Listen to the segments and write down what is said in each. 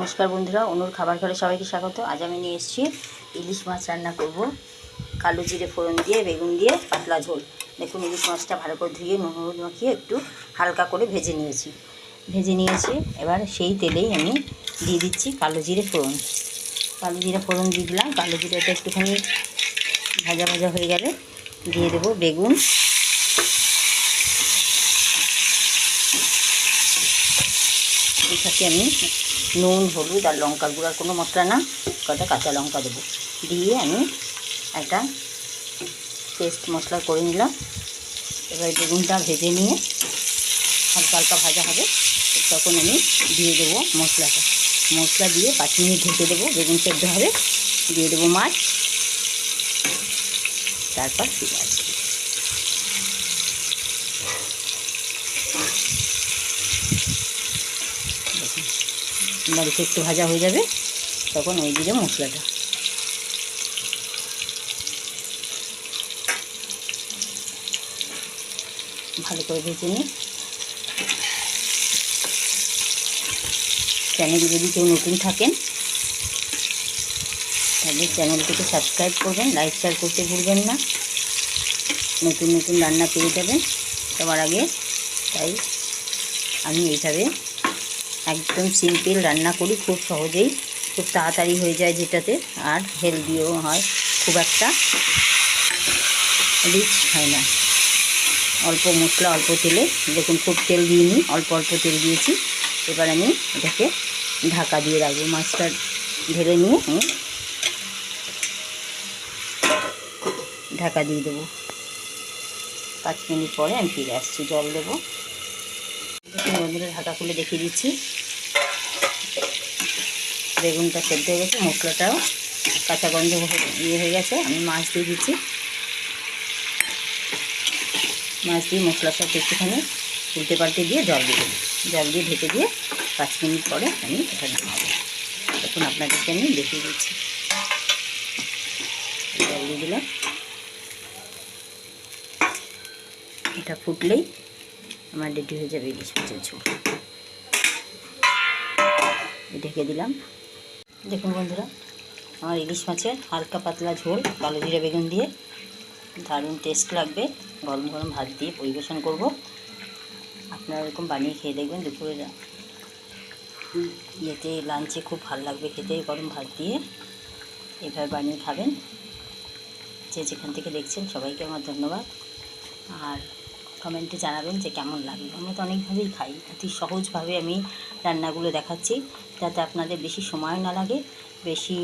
নমস্কার বন্ধুরা, অনুর খাবার ঘরে সবাইকে স্বাগত। আজ আমি নিয়ে এসেছি ইলিশ মাছ রান্না করব কালো জিরে ফোড়ন দিয়ে, বেগুন দিয়ে পাতলা ঝোল। দেখুন, ইলিশ মাছটা ভালো করে ধুয়ে নুন হলুদ মাখিয়ে একটু হালকা করে ভেজে নিয়েছি। এবার সেই তেলেই আমি দিয়ে দিচ্ছি কালো জিরে ফোড়ন। কালো জিরে ফোড়ন দিয়ে দিলাম। কালো জিরেটা একটুখানি ভাজা ভাজা হয়ে গেলে দিয়ে দেবো বেগুন। এর সাথে আমি নুন হলুদ আর লঙ্কা গুঁড়ার কোনো মশলা না, কটা কাঁচা লঙ্কা দেবো। দিয়ে আমি একটা পেস্ট মশলা করে নিলাম। এবার বেগুনটা ভেজে নিয়ে হালকা হালকা ভাজা হবে, তখন আমি দিয়ে দেবো মশলাটা। মশলা দিয়ে 5 মিনিট ঢেকে দেবো, বেগুন সেদ্ধ হবে। দিয়ে দেবো মাছ, তারপর ফিরে আসবো। মরিচ একটু ভাজা হয়ে যাবে, তখন ওই দিলে মশলাটা ভালো করে ভেজে নিই। চ্যানেলে যদি কেউ নতুন থাকেন তাহলে চ্যানেলটিকে সাবস্ক্রাইব করবেন, লাইক শেয়ার করতে ভুলবেন না। নতুন নতুন রান্না পেয়ে যাবেন সবার আগে। তাই আমি এইভাবে একদম সিম্পল রান্না করি, খুব সহজেই, খুব তাড়াতাড়ি হয়ে যায় যেটাতে, আর হেলদিও হয়, খুব একটা রিচ হয় না। অল্প মশলা অল্প তেলে, দেখুন খুব তেল দিইনি, অল্প অল্প তেল দিয়েছি। এবার আমি এটাকে ঢাকা দিয়ে রাখবো। মাছটা ঢেলে নিয়ে আমি ঢাকা দিয়ে দেবো। 5 মিনিট পরে আমি ফিরে আসছি, জল দেবো। দেখুন বন্ধুরা, ঢাকা খুলে দেখিয়ে দিচ্ছি। বেগুনটা সেদ্ধ হয়ে গেছে, মশলাটাও কাঁচা গন্ধ হয়ে গেছে। আমি মাছ দিয়ে দিচ্ছি। মাছ দিয়ে মশলার সাথে একটুখানি উল্টে পাল্টে দিয়ে জল দিয়ে দেবো। জল দিয়ে ঢেকে দিয়ে 5 মিনিট পরে আমি এটা নামাবো। এখন আপনাদেরকে আমি দেখিয়ে দিচ্ছি। জল দিয়ে দিলাম। এটা ফুটলেই আমার রেডি হয়ে যাবে ইলিশ মাছের ঝোল। ঢেকে দিলাম। দেখুন বন্ধুরা, আমার ইলিশ মাছের হালকা পাতলা ঝোল কালো জিরে বেগুন দিয়ে দারুণ টেস্ট লাগবে। গরম গরম ভাত দিয়ে পরিবেশন করব। আপনারা এরকম বানিয়ে খেয়ে দেখবেন। দুপুরের ইয়েতে লাঞ্চে খুব ভালো লাগবে খেতে, গরম ভাত দিয়ে এভাবে বানিয়ে খাবেন। যে যেখান থেকে দেখছেন সবাইকে আমার ধন্যবাদ। আর কমেন্টে জানাবেন যে কেমন লাগবে। আমরা তো অনেকভাবেই খাই, অতি সহজভাবে আমি রান্নাগুলো দেখাচ্ছি, যাতে আপনাদের বেশি সময় না লাগে, বেশি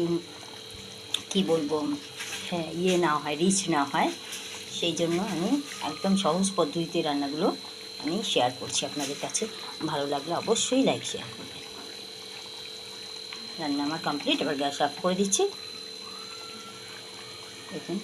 কি বলবো, হ্যাঁ না হয়, রিচ না হয়। সেই জন্য আমি একদম সহজ পদ্ধতিতে রান্নাগুলো আমি শেয়ার করছি আপনাদের কাছে। ভালো লাগলে অবশ্যই লাইক শেয়ার করবেন। রান্না আমার কমপ্লিট। এবার গ্যাস অফ করে দিচ্ছি। দেখুন।